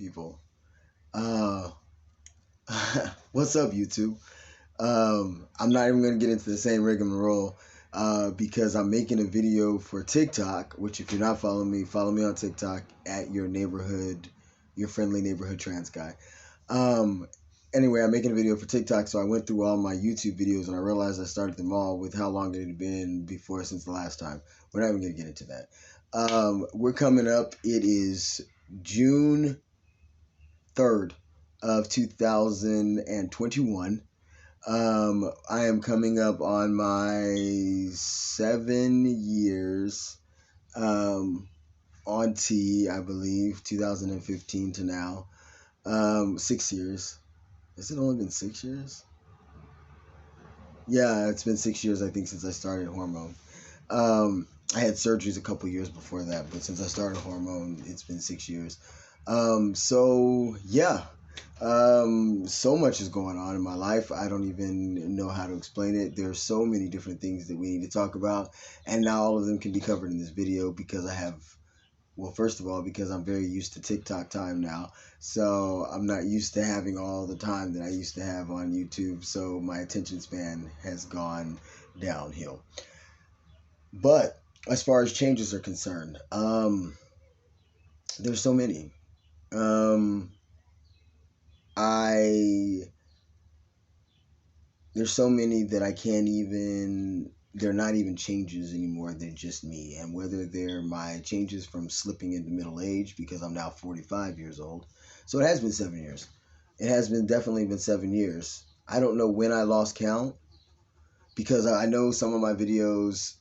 people? Uh, what's up, YouTube? I'm not even gonna get into the same rigmarole because I'm making a video for TikTok. Which, if you're not following me, follow me on TikTok at your friendly neighborhood trans guy. Um, anyway, I'm making a video for TikTok, so I went through all my YouTube videos and I realized I started them all with how long it had been before since the last time. We're not even gonna get into that. We're coming up. It is June 3rd of 2021. I am coming up on my 7 years on T, I believe, 2015 to now. 6 years. Has it only been 6 years? Yeah, it's been 6 years, I think, since I started hormone. I had surgeries a couple years before that, but since I started hormone, it's been 6 years. So yeah, so much is going on in my life. I don't even know how to explain it. There's so many different things that we need to talk about, and now all of them can be covered in this video because I have, well, first of all, because I'm very used to TikTok time now. So I'm not used to having all the time that I used to have on YouTube. So my attention span has gone downhill. But as far as changes are concerned, there's so many. Um, I there's so many that I can't even. They're not even changes anymore. They're just me. And whether they're my changes from slipping into middle age, because I'm now 45 years old. So it has been 7 years. It has been definitely been 7 years. I don't know when I lost count because I know some of my videos,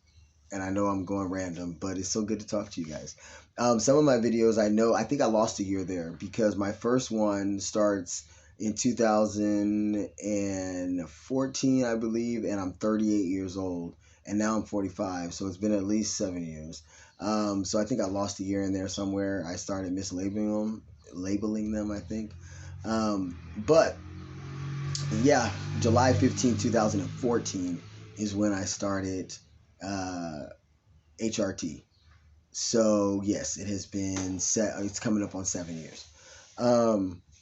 and I know I'm going random, but it's so good to talk to you guys. Some of my videos, I think I lost a year there because my first one starts in 2014, I believe, and I'm 38 years old, and now I'm 45, so it's been at least 7 years. So I think I lost a year in there somewhere. I started labeling them, I think. But yeah, July 15, 2014 is when I started HRT. So yes, it has been set. It's coming up on 7 years,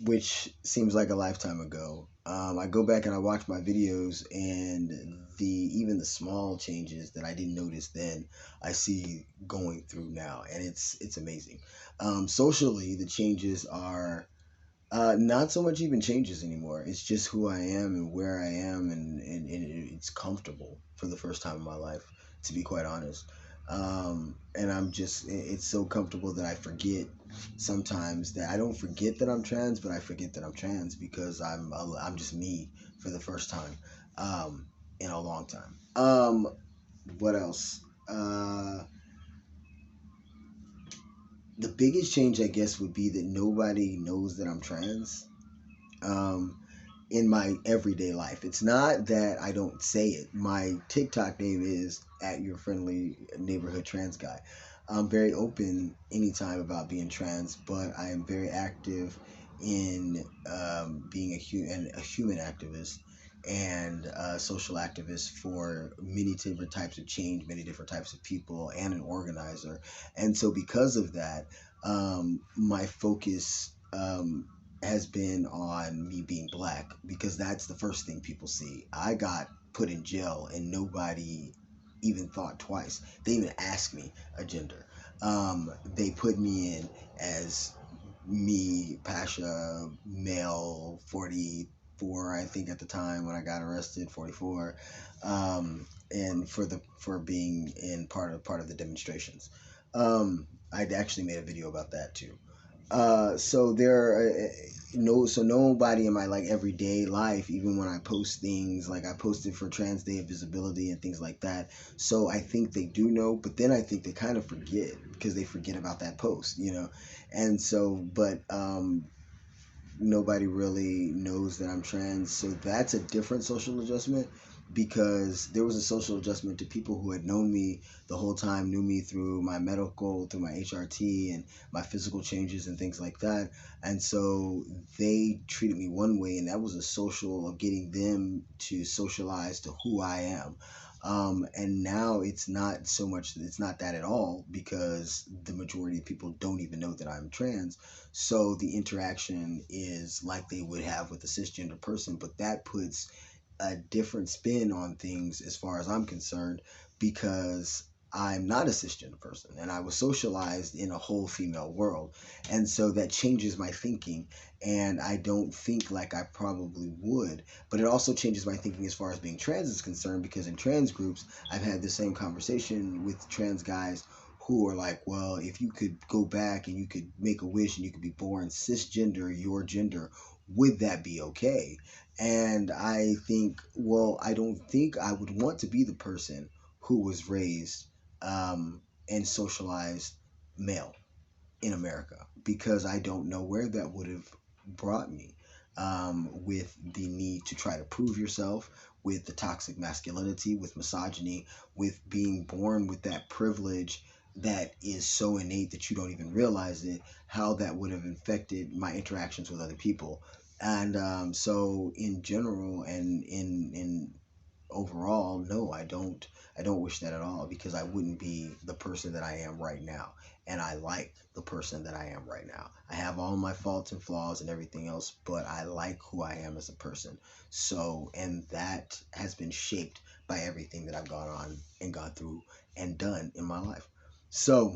which seems like a lifetime ago. I go back and I watch my videos, and even the small changes that I didn't notice then, I see going through now, and it's amazing. Socially, the changes are not so much even changes anymore. It's just who I am and where I am, and it's comfortable for the first time in my life, to be quite honest. And it's so comfortable that I forget sometimes that I don't forget that I'm trans, but I forget that I'm trans because I'm just me for the first time in a long time. What else? The biggest change, I guess, would be that nobody knows that I'm trans. Um, in my everyday life. It's not that I don't say it. My TikTok name is at your friendly neighborhood trans guy. I'm very open anytime about being trans, but I am very active in being a human activist and a social activist for many different types of change, many different types of people, and an organizer. And so, because of that, my focus has been on me being black because that's the first thing people see. I got put in jail and nobody even thought twice. They even asked me a gender. They put me in as me, Pasha, male, 44, I think at the time when I got arrested, 44, and for being in part of the demonstrations. I'd actually made a video about that too. So there, so nobody in my like everyday life, even when I post things, like I posted for Trans Day of Visibility and things like that. So I think they do know, but then I think they kind of forget because they forget about that post. And so, but nobody really knows that I'm trans. So that's a different social adjustment because there was a social adjustment to people who had known me the whole time, knew me through my medical, through my HRT and my physical changes and things like that. And so they treated me one way, and that was a social of getting them to socialize to who I am. And now it's not that at all, because the majority of people don't even know that I'm trans. So the interaction is like they would have with a cisgender person, but that puts a different spin on things as far as I'm concerned, because I'm not a cisgender person and I was socialized in a whole female world. And so that changes my thinking, and I don't think like I probably would. But it also changes my thinking as far as being trans is concerned, because in trans groups, I've had the same conversation with trans guys who are like, well, if you could go back and you could make a wish and you could be born cisgender, your gender, would that be okay? And I think, well, I don't think I would want to be the person who was raised and socialized male in America, because I don't know where that would have brought me, with the need to try to prove yourself, with the toxic masculinity, with misogyny, with being born with that privilege that is so innate that you don't even realize it, how that would have infected my interactions with other people. And so in general, and in overall, no, I don't wish that at all, because I wouldn't be the person that I am right now. And I like the person that I am right now. I have all my faults and flaws and everything else, but I like who I am as a person. So, and that has been shaped by everything that I've gone on and gone through and done in my life. So,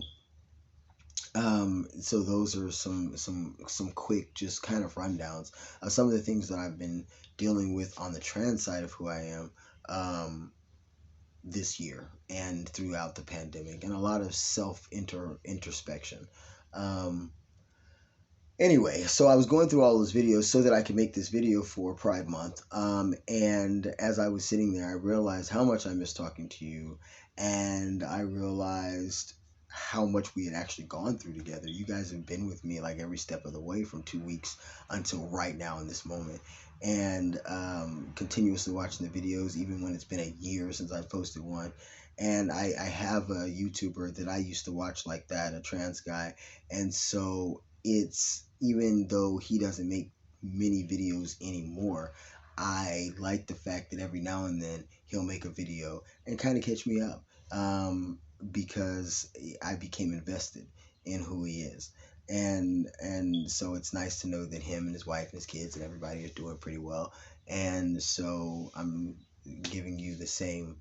so those are some quick, just kind of rundowns of some of the things that I've been dealing with on the trans side of who I am, um, this year and throughout the pandemic, and a lot of introspection. Um, Anyway, so I was going through all those videos so that I could make this video for Pride Month. And as I was sitting there, I realized how much I miss talking to you, and I realized how much we had actually gone through together. You guys have been with me like every step of the way from 2 weeks until right now in this moment, and continuously watching the videos, even when it's been a year since I've posted one. And I have a YouTuber that I used to watch like that, a trans guy, and so it's, even though he doesn't make many videos anymore, I like the fact that every now and then he'll make a video and kind of catch me up, because I became invested in who he is. And so it's nice to know that him and his wife and his kids and everybody is doing pretty well. And so I'm giving you the same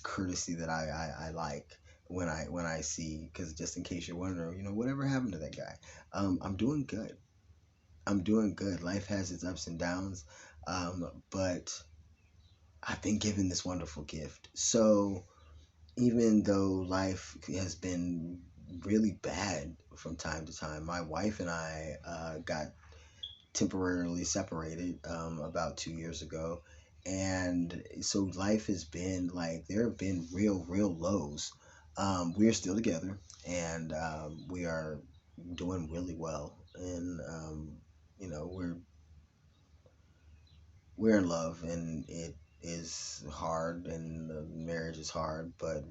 courtesy that I like when I see, because just in case you're wondering, whatever happened to that guy. I'm doing good. I'm doing good. Life has its ups and downs, but I've been given this wonderful gift. So even though life has been really bad from time to time, my wife and I got temporarily separated about 2 years ago. And so life has been like, there have been real lows. We are still together, and we are doing really well. And, we're in love, and it is hard, and the marriage is hard, but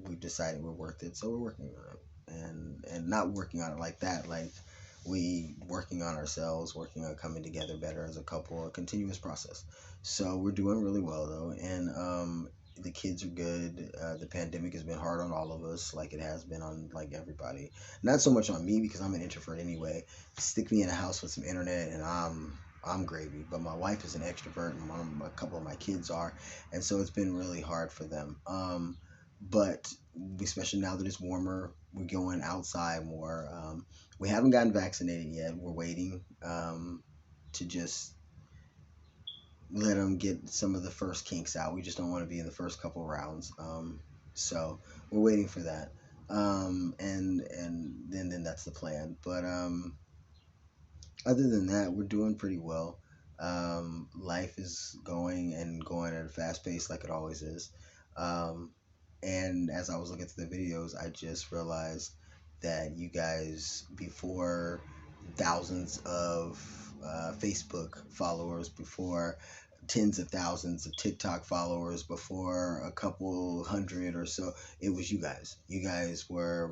we've decided we're worth it, so we're working on it. And not working on it like that, like we working on ourselves, working on coming together better as a couple, a continuous process. So we're doing really well though, and the kids are good. The pandemic has been hard on all of us, like it has been on like everybody. Not so much on me, because I'm an introvert anyway. Stick me in a house with some internet and I'm gravy. But my wife is an extrovert, and a couple of my kids are, and so it's been really hard for them. But especially now that it's warmer, we're going outside more. We haven't gotten vaccinated yet. We're waiting, to just let them get some of the first kinks out. We just don't want to be in the first couple rounds. So we're waiting for that. And then that's the plan. But other than that, we're doing pretty well. Life is going and going at a fast pace like it always is. Um, and as I was looking through the videos, I just realized that you guys, before thousands of Facebook followers, before tens of thousands of TikTok followers, before a couple hundred or so, it was you guys. You guys were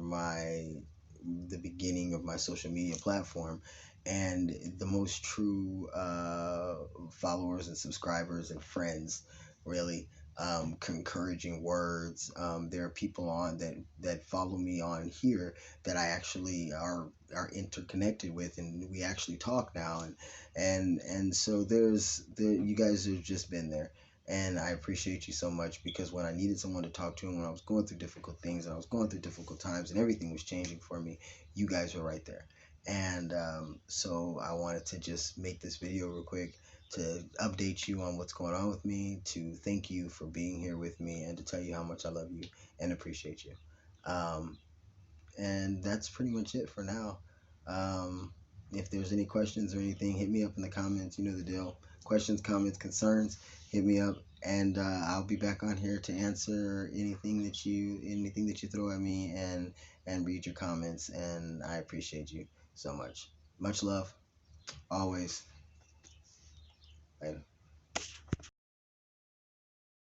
the beginning of my social media platform, and the most true followers and subscribers and friends, really. encouraging words. There are people on that follow me on here that I actually are interconnected with, and we actually talk now. And so you guys have just been there. And I appreciate you so much, because when I needed someone to talk to, and when I was going through difficult things, and I was going through difficult times, and everything was changing for me, you guys were right there. And so I wanted to just make this video real quick to update you on what's going on with me, to thank you for being here with me, and to tell you how much I love you and appreciate you. Um, and that's pretty much it for now. If there's any questions or anything, hit me up in the comments. You know the deal. Questions, comments, concerns, hit me up, and I'll be back on here to answer anything that you throw at me, and read your comments. And I appreciate you so much. Much love, always. Later.